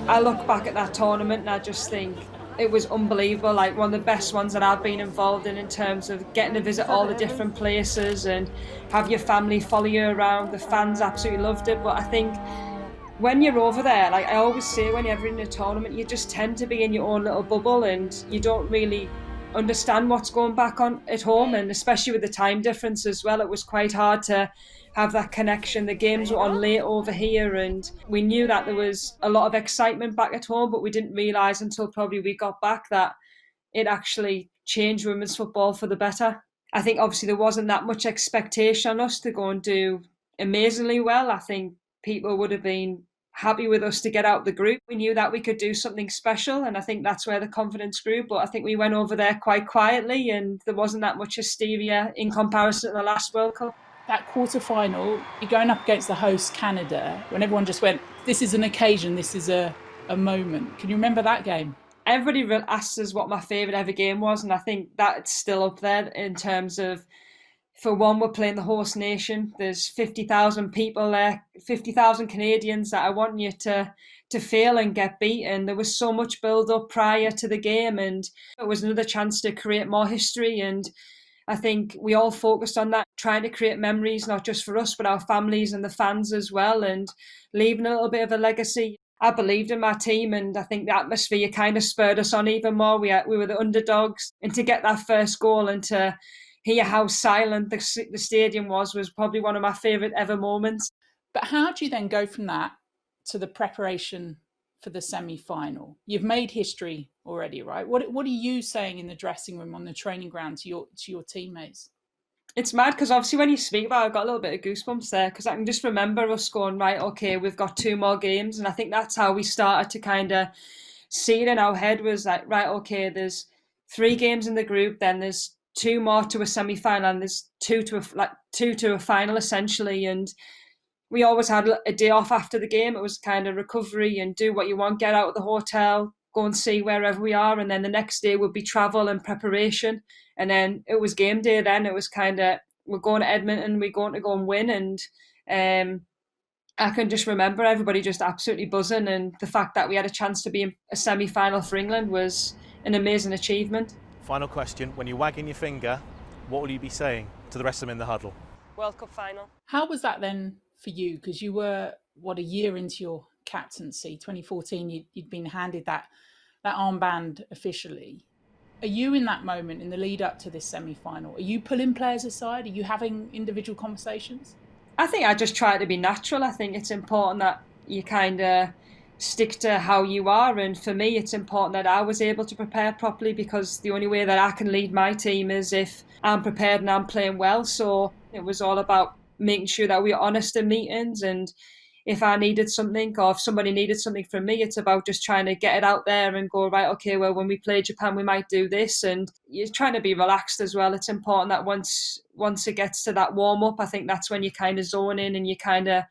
I look back at that tournament and I just think it was unbelievable, like one of the best ones that I've been involved in terms of getting to visit all the different places and have your family follow you around. The fans absolutely loved it. But I think when you're over there, like I always say, when you're in a tournament, you just tend to be in your own little bubble and you don't really understand what's going back on at home. And especially with the time difference as well, it was quite hard to have that connection. The games were on late over here, and we knew that there was a lot of excitement back at home, but we didn't realise until probably we got back that it actually changed women's football for the better. I think obviously there wasn't that much expectation on us to go and do amazingly well. I think people would have been happy with us to get out of the group. We knew that we could do something special, and I think that's where the confidence grew. But I think we went over there quite quietly, and there wasn't that much hysteria in comparison to the last World Cup. That quarter-final, you're going up against the host Canada, when everyone just went, this is an occasion, this is a moment. Can you remember that game? Everybody asks us what my favourite ever game was, and I think that's still up there in terms of, for one, we're playing the host nation. There's 50,000 people there, 50,000 Canadians that I want you to fail and get beaten. There was so much build up prior to the game, and it was another chance to create more history. And I think we all focused on that, trying to create memories, not just for us, but our families and the fans as well, and leaving a little bit of a legacy. I believed in my team, and I think the atmosphere kind of spurred us on even more. We were the underdogs, and to get that first goal and to hear how silent the stadium was probably one of my favourite ever moments. But how do you then go from that to the preparation for the semi-final? You've made history already, right? What are you saying in the dressing room, on the training ground, to your teammates? It's mad because obviously when you speak about it, I've got a little bit of goosebumps there because I can just remember us going, right, okay, we've got 2 more games. And I think that's how we started to kind of see it in our head, was like, right, okay, there's 3 games in the group, then there's 2 more to a semi-final, and there's 2 to a final essentially. And we always had a day off after the game. It was kind of recovery and do what you want, get out of the hotel, go and see wherever we are. And then the next day would be travel and preparation. And then it was game day then. It was kind of, we're going to Edmonton, we're going to go and win. And I can just remember everybody just absolutely buzzing. And the fact that we had a chance to be in a semi-final for England was an amazing achievement. Final question. When you're wagging your finger, what will you be saying to the rest of them in the huddle? World Cup final. How was that then for you? Because you were, a year into your captaincy, 2014, you'd been handed that armband officially. Are you in that moment, in the lead up to this semi-final, are you pulling players aside? Are you having individual conversations? I think I just try to be natural. I think it's important that you kind of stick to how you are. And for me, it's important that I was able to prepare properly, because the only way that I can lead my team is if I'm prepared and I'm playing well. So it was all about making sure that we were honest in meetings, and if I needed something or if somebody needed something from me, it's about just trying to get it out there and go, right, okay, well, when we play Japan, we might do this. And you're trying to be relaxed as well. It's important that once it gets to that warm-up, I think that's when you kind of zone in and you kind of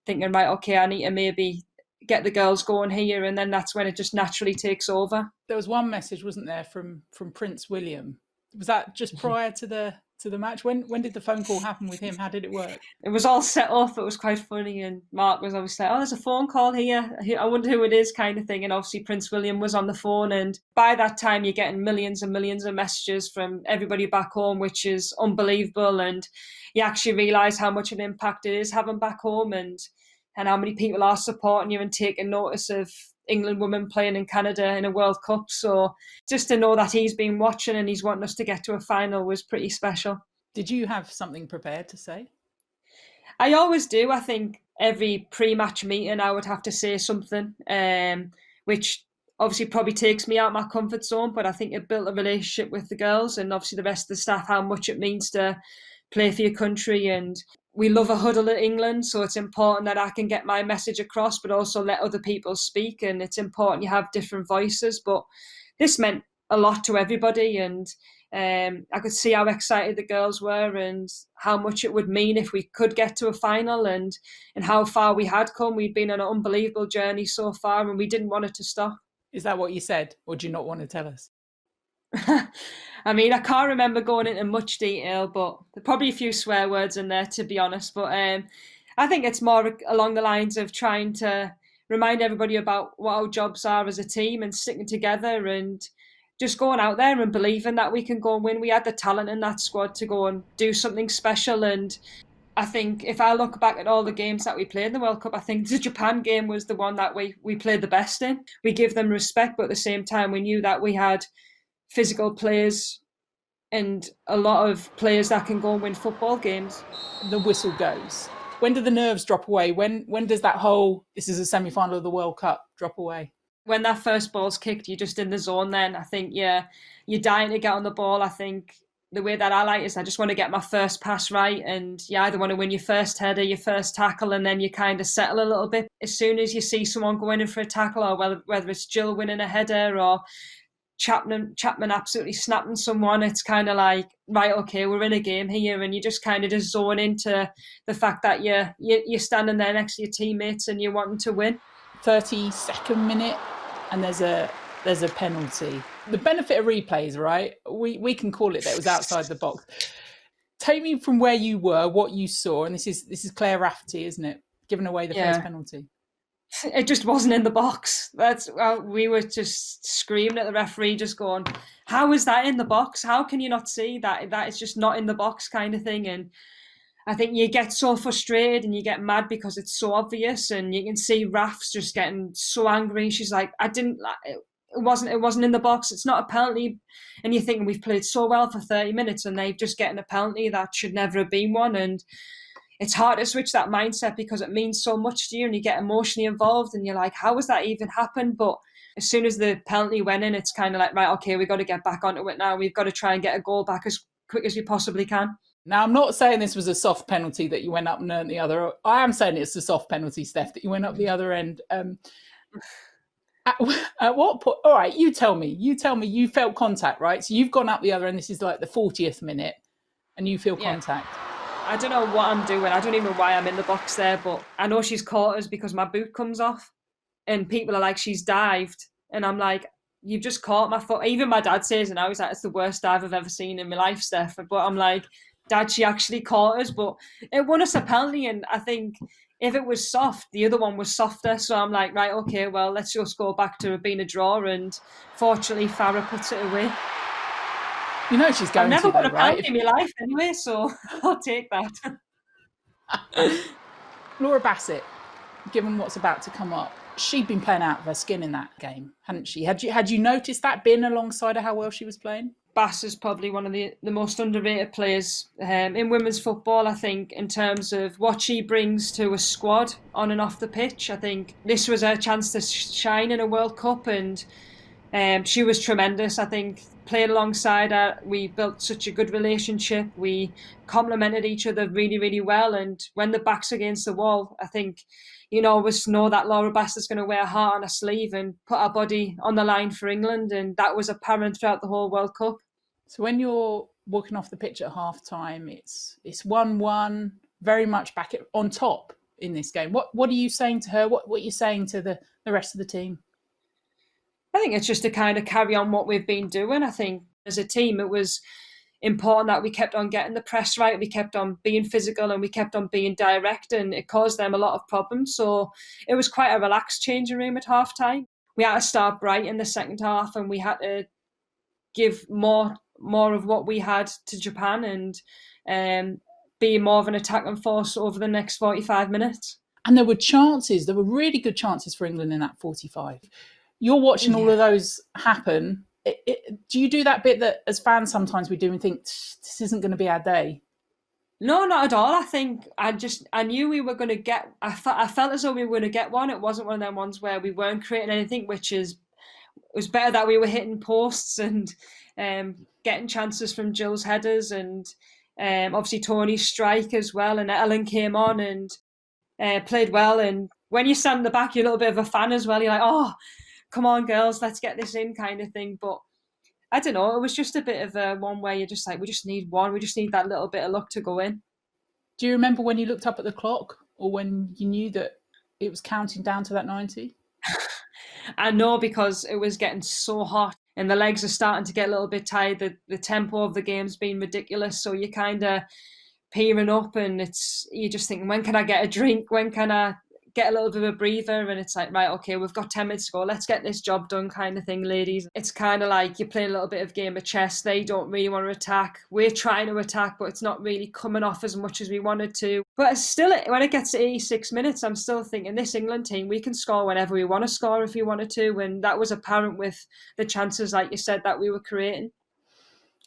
thinking, right, okay, I need to maybe get the girls going here, and then that's when it just naturally takes over. There was one message, wasn't there, from Prince William? Was that just prior to the match? When did the phone call happen with him? How did it work? It was all set up. It was quite funny, and Mark was obviously like, oh, there's a phone call here. I wonder who it is, kind of thing. And obviously Prince William was on the phone, and by that time you're getting millions and millions of messages from everybody back home, which is unbelievable. And you actually realise how much of an impact it is having back home, and how many people are supporting you and taking notice of England women playing in Canada in a World Cup. So just to know that he's been watching and he's wanting us to get to a final was pretty special. Did you have something prepared to say? I always do. I think every pre-match meeting I would have to say something, which obviously probably takes me out of my comfort zone, but I think it built a relationship with the girls and obviously the rest of the staff, how much it means to play for your country. And we love a huddle at England, so it's important that I can get my message across, but also let other people speak. And it's important you have different voices. But this meant a lot to everybody, and I could see how excited the girls were and how much it would mean if we could get to a final, and how far we had come. We'd been on an unbelievable journey so far, and we didn't want it to stop. Is that what you said, or do you not want to tell us? I mean, I can't remember going into much detail, but there's probably a few swear words in there, to be honest. But I think it's more along the lines of trying to remind everybody about what our jobs are as a team and sticking together and just going out there and believing that we can go and win. We had the talent in that squad to go and do something special. And I think if I look back at all the games that we played in the World Cup, I think the Japan game was the one that we played the best in. We give them respect, but at the same time, we knew that we had physical players and a lot of players that can go and win football games. The whistle goes. When do the nerves drop away? When does that whole, this is a semi-final of the World Cup, drop away? When that first ball's kicked, you're just in the zone then. I think, yeah, you're dying to get on the ball. I think the way that I like is I just want to get my first pass right, and you either want to win your first header, your first tackle, and then you kind of settle a little bit. As soon as you see someone going in for a tackle, or whether it's Jill winning a header or Chapman absolutely snapping someone, it's kind of like, right, okay, we're in a game here, and you just kind of just zone into the fact that you're standing there next to your teammates and you're wanting to win. 32nd minute, and there's a penalty. The benefit of replays, right? We can call it that it was outside the box. Take me from where you were, what you saw, and this is Claire Rafferty, isn't it? Giving away the first penalty. It just wasn't in the box. We were just screaming at the referee, just going, how is that in the box? How can you not see that it's just not in the box, kind of thing? And I think you get so frustrated and you get mad because it's so obvious, and you can see Raf's just getting so angry. She's like, it wasn't in the box. It's not a penalty. And you're thinking, we've played so well for 30 minutes and they've just getting a penalty that should never have been one. And it's hard to switch that mindset because it means so much to you and you get emotionally involved and you're like, how has that even happened? But as soon as the penalty went in, it's kind of like, right, okay, we've got to get back onto it now. We've got to try and get a goal back as quick as we possibly can. Now, I'm not saying this was a soft penalty that you went up and earned the other. I am saying it's a soft penalty, Steph, that you went up the other end. At what point? All right, you tell me. You felt contact, right? So you've gone up the other end. This is like the 40th minute and you feel contact. I don't know what I'm doing. I don't even know why I'm in the box there, but I know she's caught us because my boot comes off and people are like, she's dived. And I'm like, you've just caught my foot. Even my dad says, and I was like, it's the worst dive I've ever seen in my life, Steph. But I'm like, Dad, she actually caught us, but it won us a penalty. And I think if it was soft, the other one was softer. So I'm like, right, okay, well, let's just go back to it being a draw. And fortunately, Farah puts it away. You know she's going I've never got a penalty right? in my life anyway, so I'll take that. Laura Bassett, given what's about to come up, she'd been playing out of her skin in that game, hadn't she? Had you noticed that being alongside her, how well she was playing? Bass is probably one of the most underrated players in women's football, I think, in terms of what she brings to a squad on and off the pitch. I think this was her chance to shine in a World Cup, and she was tremendous. I think playing alongside her, we built such a good relationship. We complemented each other really, really well. And when the back's against the wall, I think you always know that Laura Bassett's going to wear her heart on her sleeve and put her body on the line for England. And that was apparent throughout the whole World Cup. So when you're walking off the pitch at half time, it's 1-1, very much back on top in this game. What are you saying to her? What are you saying to the rest of the team? I think it's just to kind of carry on what we've been doing. I think as a team, it was important that we kept on getting the press right. We kept on being physical and we kept on being direct, and it caused them a lot of problems. So it was quite a relaxed changing room at half time. We had to start bright in the second half and we had to give more of what we had to Japan and be more of an attacking force over the next 45 minutes. And there were really good chances for England in that 45. You're watching all of those happen. Do you do that bit that as fans sometimes we do and think, this isn't going to be our day? No, not at all. I think I knew we were going to get, I felt as though we were going to get one. It wasn't one of them ones where we weren't creating anything, it was better that we were hitting posts and getting chances from Jill's headers and obviously Tony's strike as well. And Ellen came on and played well. And when you stand in the back, you're a little bit of a fan as well. You're like, oh, come on, girls, let's get this in kind of thing. But I don't know, it was just a bit of a one where you're just like, we just need one. We just need that little bit of luck to go in. Do you remember when you looked up at the clock or when you knew that it was counting down to that 90? I know, because it was getting so hot and the legs are starting to get a little bit tired. The tempo of the game's been ridiculous. So you're kind of peering up and you're just thinking, when can I get a drink? When can I get a little bit of a breather, and it's like, right, okay, we've got 10 minutes to go, let's get this job done kind of thing, ladies. It's kind of like you're playing a little bit of game of chess. They don't really want to attack. We're trying to attack, but it's not really coming off as much as we wanted to. But still, when it gets to 86 minutes, I'm still thinking this England team, we can score whenever we want to score if we wanted to. And that was apparent with the chances, like you said, that we were creating.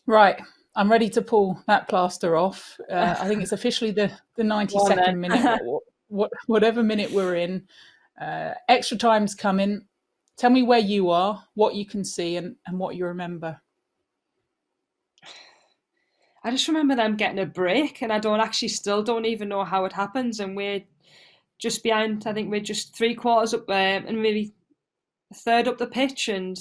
Right. I'm ready to pull that plaster off. I think it's officially the 92nd minute, whatever minute we're in. Extra time's coming. Tell me where you are, what you can see, and what you remember. I just remember them getting a break, and I still don't even know how it happens. And we're just behind, I think we're just 3/4 up there, and maybe a third up the pitch, and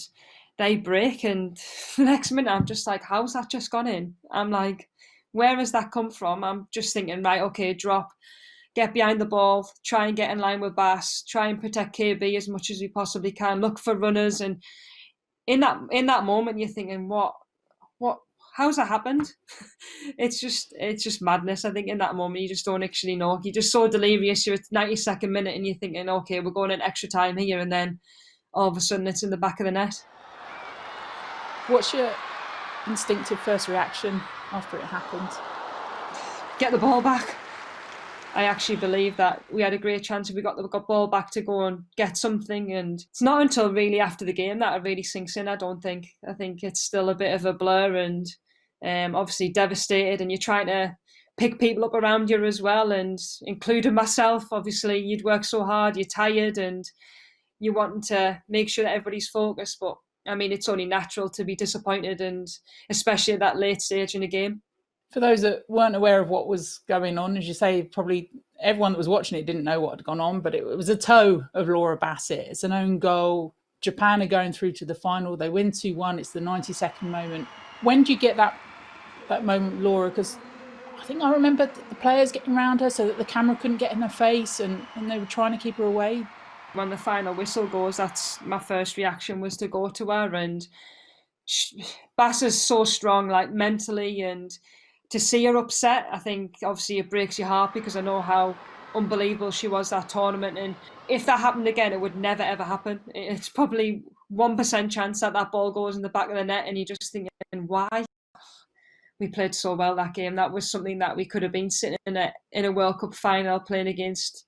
they break, and the next minute I'm just like, how's that just gone in? I'm like, where has that come from? I'm just thinking, right, okay, drop, get behind the ball, try and get in line with Bass, try and protect KB as much as we possibly can, look for runners. And in that moment you're thinking, what how's that happened? It's just madness. I think in that moment you just don't actually know. You're just so delirious. You're at 92nd minute and you're thinking, okay, we're going in extra time here, and then all of a sudden it's in the back of the net. What's your instinctive first reaction after it happened? Get the ball back. I actually believe that we had a great chance if we got the ball back to go and get something. And it's not until really after the game that it really sinks in, I don't think. I think it's still a bit of a blur, and obviously devastated, and you're trying to pick people up around you as well, and including myself. Obviously, you'd work so hard, you're tired, and you're wanting to make sure that everybody's focused. But I mean, it's only natural to be disappointed, and especially at that late stage in the game. For those that weren't aware of what was going on, as you say, probably everyone that was watching it didn't know what had gone on, but it was a toe of Laura Bassett. It's an own goal. Japan are going through to the final. They win 2-1. It's the 92nd moment. When do you get that moment, Laura? Because I think I remember the players getting around her so that the camera couldn't get in her face, and they were trying to keep her away. When the final whistle goes, that's my first reaction, was to go to her. And Bass is so strong, like mentally, and to see her upset, I think obviously it breaks your heart, because I know how unbelievable she was that tournament. And if that happened again, it would never ever happen. It's probably 1% chance that ball goes in the back of the net, and you're just thinking, why? We played so well that game. That was something that we could have been sitting in a World Cup final playing against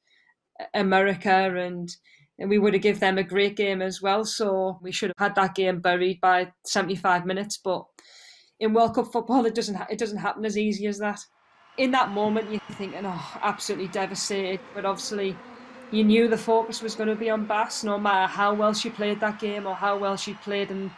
America, and we would have given them a great game as well. So we should have had that game buried by 75 minutes. But in World Cup football, it doesn't happen as easy as that. In that moment, you're thinking, oh, absolutely devastated. But obviously, you knew the focus was going to be on Bass, no matter how well she played that game or how well she played in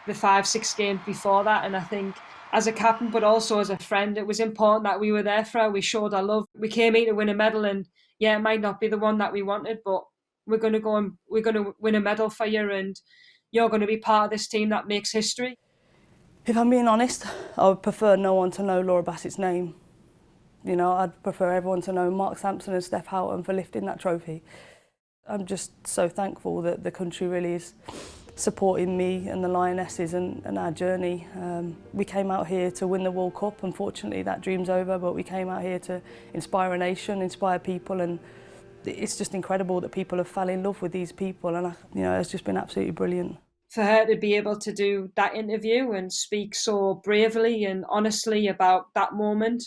the 5-6 games before that. And I think as a captain, but also as a friend, it was important that we were there for her. We showed our love. We came here to win a medal, and yeah, it might not be the one that we wanted, but we're going to go and we're going to win a medal for you, and you're going to be part of this team that makes history. If I'm being honest, I would prefer no one to know Laura Bassett's name. You know, I'd prefer everyone to know Mark Sampson and Steph Houghton for lifting that trophy. I'm just so thankful that the country really is supporting me and the Lionesses and our journey. We came out here to win the World Cup. Unfortunately, that dream's over, but we came out here to inspire a nation, inspire people, and it's just incredible that people have fallen in love with these people, and it's just been absolutely brilliant. For her to be able to do that interview and speak so bravely and honestly about that moment,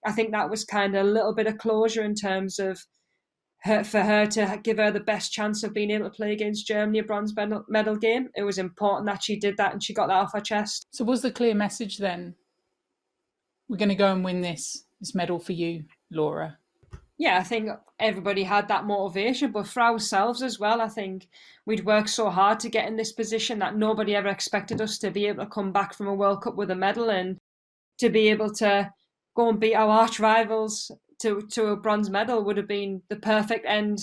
I think that was kind of a little bit of closure in terms of for her to give her the best chance of being able to play against Germany a bronze medal game. It was important that she did that and she got that off her chest. So was the clear message then, we're going to go and win this medal for you, Laura? Yeah, I think everybody had that motivation, but for ourselves as well, I think we'd worked so hard to get in this position that nobody ever expected us to be able to come back from a World Cup with a medal, and to be able to go and beat our arch rivals to a bronze medal would have been the perfect end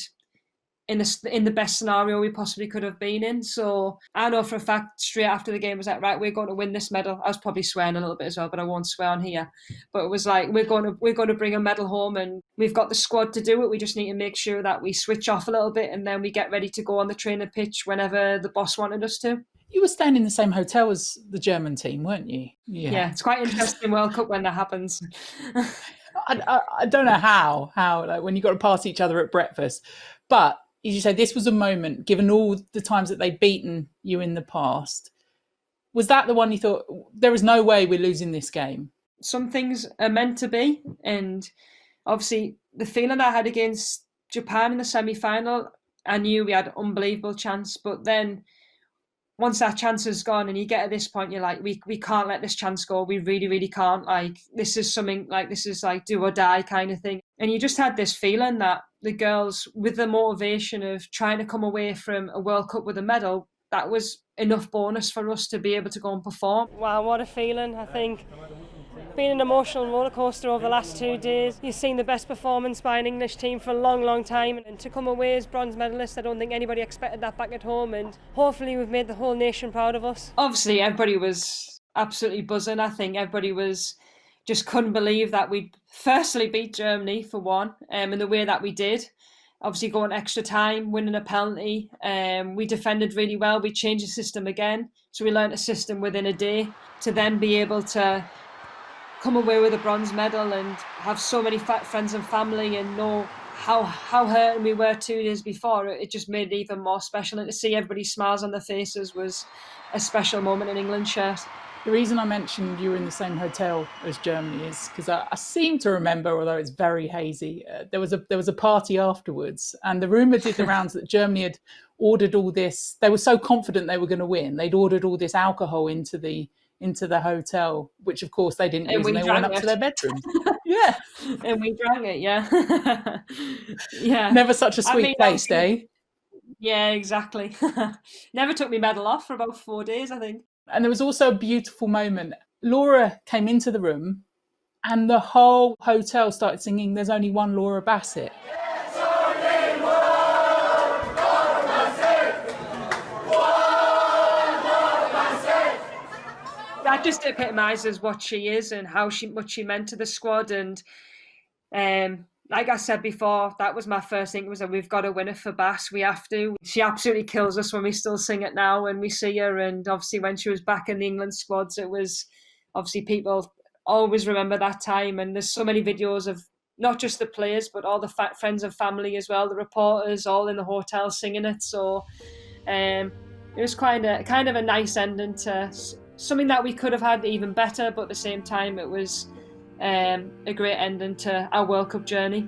in the best scenario we possibly could have been in. So I know for a fact straight after the game was like, right, we're going to win this medal. I was probably swearing a little bit as well, but I won't swear on here. But it was like, we're going to bring a medal home, and we've got the squad to do it. We just need to make sure that we switch off a little bit, and then we get ready to go on the training pitch whenever the boss wanted us to. You were staying in the same hotel as the German team, weren't you? Yeah, it's quite interesting World Cup when that happens. I don't know how like when you got to pass each other at breakfast, But as you say, this was a moment, given all the times that they'd beaten you in the past, was that the one you thought, there is no way we're losing this game? Some things are meant to be, and obviously the feeling I had against Japan in the semi-final, I knew we had an unbelievable chance, but then once that chance is gone and you get at this point, you're like, we can't let this chance go. We really, really can't. Like, this is something like, this is like do or die kind of thing. And you just had this feeling that the girls, with the motivation of trying to come away from a World Cup with a medal, that was enough bonus for us to be able to go and perform. Wow, what a feeling. I think been an emotional rollercoaster over the last 2 days. You've seen the best performance by an English team for a long, long time, and to come away as bronze medalists, I don't think anybody expected that back at home, and hopefully we've made the whole nation proud of us. Obviously everybody was absolutely buzzing. I think everybody was just couldn't believe that we'd firstly beat Germany for one, in the way that we did. Obviously going extra time, winning a penalty. We defended really well. We changed the system again. So we learned a system within a day to then be able to come away with a bronze medal and have so many friends and family and know how hurt we were 2 days before. It just made it even more special. And to see everybody's smiles on their faces was a special moment in England's shirt. The reason I mentioned you were in the same hotel as Germany is because I seem to remember, although it's very hazy, there was a party afterwards, and the rumour did the rounds that Germany had ordered all this. They were so confident they were going to win. They'd ordered all this alcohol into the hotel, which of course they didn't use, and they went up to their bedrooms. Yeah, and we drank it. Yeah, yeah. Never such a sweet taste, eh? Yeah, exactly. Never took my medal off for about 4 days, I think. And there was also a beautiful moment. Laura came into the room and the whole hotel started singing "There's Only One Laura Bassett." That just epitomises what she is and how much she meant to the squad. And like I said before, that was my first thing, was that we've got to win it for Bass. We have to. She absolutely kills us when we still sing it now when we see her. And obviously when she was back in the England squads, it was obviously people always remember that time. And there's so many videos of not just the players, but all the friends and family as well, the reporters all in the hotel singing it. So it was kind of a nice ending to something that we could have had even better, but at the same time it was a great ending to our World Cup journey.